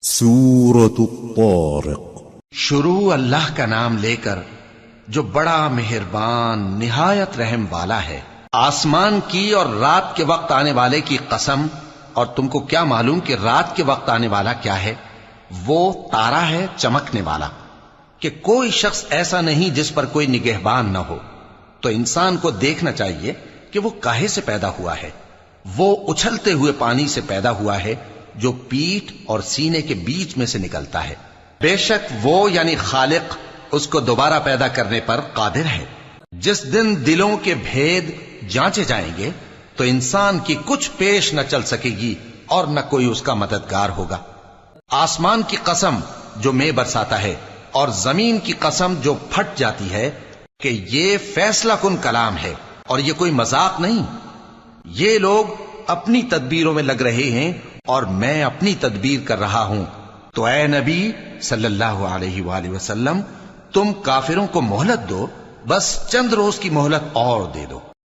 سورة الطارق۔ شروع اللہ کا نام لے کر جو بڑا مہربان نہایت رحم والا ہے۔ آسمان کی اور رات کے وقت آنے والے کی قسم، اور تم کو کیا معلوم کہ رات کے وقت آنے والا کیا ہے؟ وہ تارا ہے چمکنے والا، کہ کوئی شخص ایسا نہیں جس پر کوئی نگہبان نہ ہو۔ تو انسان کو دیکھنا چاہیے کہ وہ کاہے سے پیدا ہوا ہے۔ وہ اچھلتے ہوئے پانی سے پیدا ہوا ہے جو پیٹھ اور سینے کے بیچ میں سے نکلتا ہے۔ بے شک وہ یعنی خالق اس کو دوبارہ پیدا کرنے پر قادر ہے۔ جس دن دلوں کے بھید جانچے جائیں گے تو انسان کی کچھ پیش نہ چل سکے گی اور نہ کوئی اس کا مددگار ہوگا۔ آسمان کی قسم جو مے برساتا ہے، اور زمین کی قسم جو پھٹ جاتی ہے، کہ یہ فیصلہ کن کلام ہے اور یہ کوئی مذاق نہیں۔ یہ لوگ اپنی تدبیروں میں لگ رہے ہیں اور میں اپنی تدبیر کر رہا ہوں۔ تو اے نبی صلی اللہ علیہ وآلہ وسلم، تم کافروں کو مہلت دو، بس چند روز کی مہلت اور دے دو۔